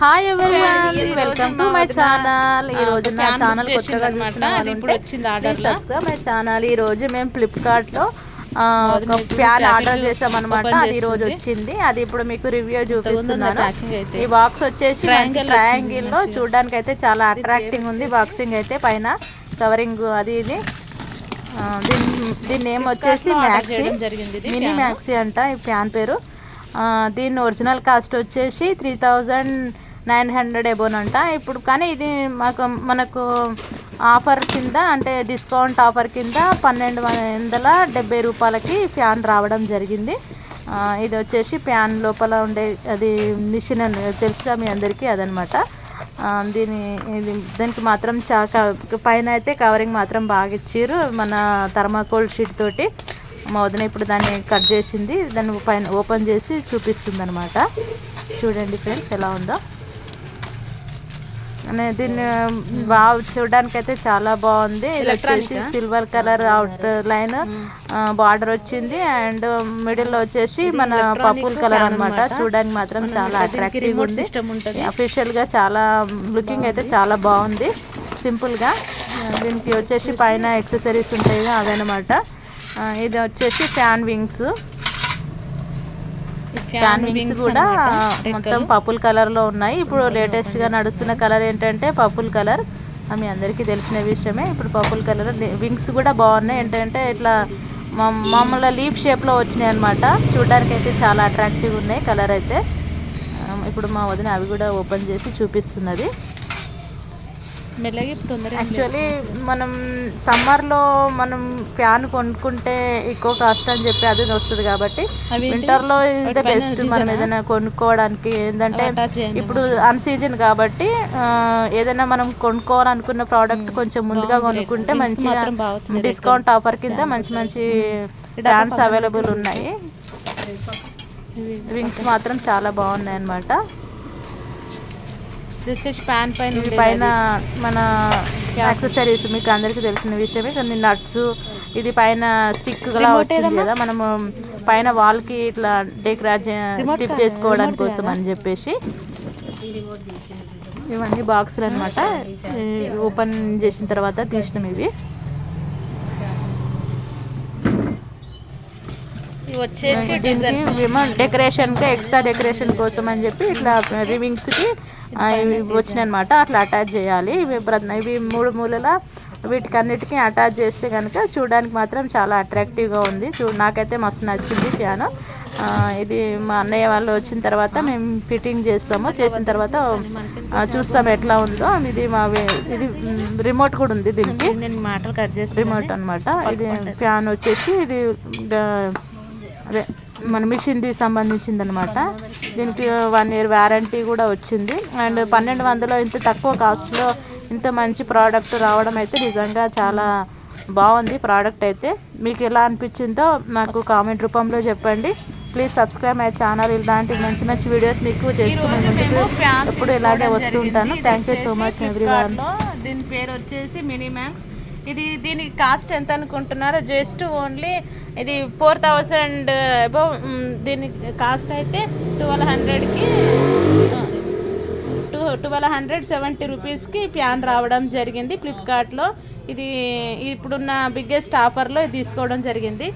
Hi everyone, welcome to my channel. ఈ రోజు నా ఛానల్ కొత్తగా చూస్తున్నారు, ఇప్పుడు వచ్చింది ఆర్డర్ గా మై ఛానల్. ఈ రోజు మేము ఫ్లిప్కార్ట్ లో ఒక ఫ్యాన్ ఆర్డర్ చేసాం అనమాట. అది ఈ రోజు వచ్చింది. అది ఇప్పుడు మీకు రివ్యూ చూపిస్తున్నాను. ఈ బాక్స్ వచ్చేసి ట్రయాంగిల్ లో చూడడానికి అయితే చాలా అట్రాక్టింగ్ ఉంది. బాక్సింగ్ అయితే పైన కవరింగ్ అది ఇది. దీని నేమ్ వచ్చేసి మ్యాక్సీ, మినీ మ్యాక్సీ అంట ఈ ఫ్యాన్ పేరు. దీని ఒరిజినల్ కాస్ట్ వచ్చేసి 3900 ఎబోన్ అంట. ఇప్పుడు కానీ ఇది మనకు ఆఫర్ కింద, అంటే డిస్కౌంట్ ఆఫర్ కింద 1270 రూపాయలకి ఫ్యాన్ రావడం జరిగింది. ఇది వచ్చేసి ఫ్యాన్ లోపల ఉండే అది మిషన్ అని తెలుసుగా మీ అందరికీ, అదనమాట. దీనికి మాత్రం పైన అయితే కవరింగ్ మాత్రం బాగా ఇచ్చారు, మన థర్మాకోల్ షీట్ తోటి. మా వదిన ఇప్పుడు దాన్ని కట్ చేసింది, దాన్ని పైన ఓపెన్ చేసి చూపిస్తుంది అనమాట. చూడండి ఫ్రెండ్స్ ఎలా ఉందో. దీన్ని బాగా చూడడానికి అయితే చాలా బాగుంది. ఇది వచ్చేసి silver colour out line border వచ్చింది, అండ్ మిడిల్ లో వచ్చేసి మన పర్పుల్ కలర్ అనమాట. చూడడానికి మాత్రం చాలా అట్రాక్టివ్ ఉంది. అఫీషియల్ గా చాలా లుకింగ్ అయితే చాలా బాగుంది. సింపుల్ గా దీనికి వచ్చేసి పైన యాక్సెసరీస్ ఉంటాయి అదనమాట. ఇది వచ్చేసి ఫ్యాన్ వింగ్స్ కూడా మొత్తం పర్పుల్ కలర్ లో ఉన్నాయి. ఇప్పుడు లేటెస్ట్ గా నడుస్తున్న కలర్ ఏంటంటే పర్పుల్ కలర్, మీ అందరికీ తెలిసిన విషయమే. ఇప్పుడు పర్పుల్ కలర్ వింగ్స్ కూడా బాగున్నాయి. ఏంటంటే ఇట్లా మామూలుగా లీఫ్ షేప్ లో వచ్చినాయి అనమాట. చూడడానికి అయితే చాలా అట్రాక్టివ్ ఉన్నాయి కలర్ అయితే. ఇప్పుడు మా వదిన అవి కూడా ఓపెన్ చేసి చూపిస్తున్నది. యాక్చువల్లీ మనం సమ్మర్లో మనం ఫ్యాన్ కొనుక్కుంటే ఎక్కువ కాస్ట్ అని చెప్పి అది వస్తుంది, కాబట్టి వింటర్లో ఇస్ ద బెస్ట్ మనం ఏదైనా కొనుక్కోవడానికి. ఏంటంటే ఇప్పుడు అన్ సీజన్ కాబట్టి ఏదైనా మనం కొనుక్కోవాలనుకున్న ప్రోడక్ట్ కొంచెం ముందుగా కొనుక్కుంటే మంచిగా డిస్కౌంట్ ఆఫర్ కింద మంచి మంచి ఫ్యాన్స్ అవైలబుల్ ఉన్నాయి. వింగ్స్ మాత్రం చాలా బాగున్నాయి అన్నమాట. ఇది వచ్చేసి ప్యాన్ పైన మన యాక్సెసరీస్ మీకు అందరికీ తెలిసిన విషయమే. కొన్ని నట్స్, ఇది పైన స్టిక్ గా వచ్చింది కదా, మనము పైన వాల్ కి ఇట్లా స్టిక్ చేసుకోవడానికి కోసం అని చెప్పేసి. ఇవన్నీ బాక్సులు అనమాట. ఓపెన్ చేసిన తర్వాత తీసినాం ఇవి. వచ్చేసి డెకరేషన్ కి ఎక్స్ట్రా డెకరేషన్ కోసం అని చెప్పి ఇట్లా రివింగ్స్ కి వచ్చినాయి అనమాట. అట్లా అటాచ్ చేయాలి. ఇవి మూడు మూలల వీటికన్నిటికీ అటాచ్ చేస్తే కనుక చూడడానికి మాత్రం చాలా అట్రాక్టివ్గా ఉంది. నాకైతే మస్తు నచ్చింది ఫ్యాన్. ఇది మా అన్నయ్య వాళ్ళు వచ్చిన తర్వాత మేము ఫిట్టింగ్ చేస్తాము. చేసిన తర్వాత చూస్తాము ఎట్లా ఉందో. ఇది రిమోట్ కూడా ఉంది దీనికి, నేను మాటలు కట్ చేసి రిమోట్ అనమాట. ఇది ఫ్యాన్ వచ్చేసి ఇది మన మిషన్ది సంబంధించింది అనమాట. దీనికి 1 year వారంటీ కూడా వచ్చింది. అండ్ 1200 ఇంత తక్కువ కాస్ట్లో ఇంత మంచి ప్రోడక్ట్ రావడం అయితే నిజంగా చాలా బాగుంది. ప్రోడక్ట్ అయితే మీకు ఎలా అనిపించిందో నాకు కామెంట్ రూపంలో చెప్పండి. Please subscribe my channel. ఇలాంటి మంచి మంచి వీడియోస్ మీకు చేసుకునేందుకు ఎప్పుడు ఇలాగే వస్తూ ఉంటాను. Thank you so much everyone. దీని పేరు వచ్చేసి మినీ మ్యాక్స్. దీని కాస్ట్ ఎంత అనుకుంటున్నారో, జస్ట్ ఓన్లీ ఇది 4000 అబౌవ్. దీని కాస్ట్ అయితే 1270 రూపీస్కి ఫ్యాన్ రావడం జరిగింది ఫ్లిప్కార్ట్లో. ఇది ఇప్పుడున్న బిగ్గెస్ట్ ఆఫర్లో తీసుకోవడం జరిగింది.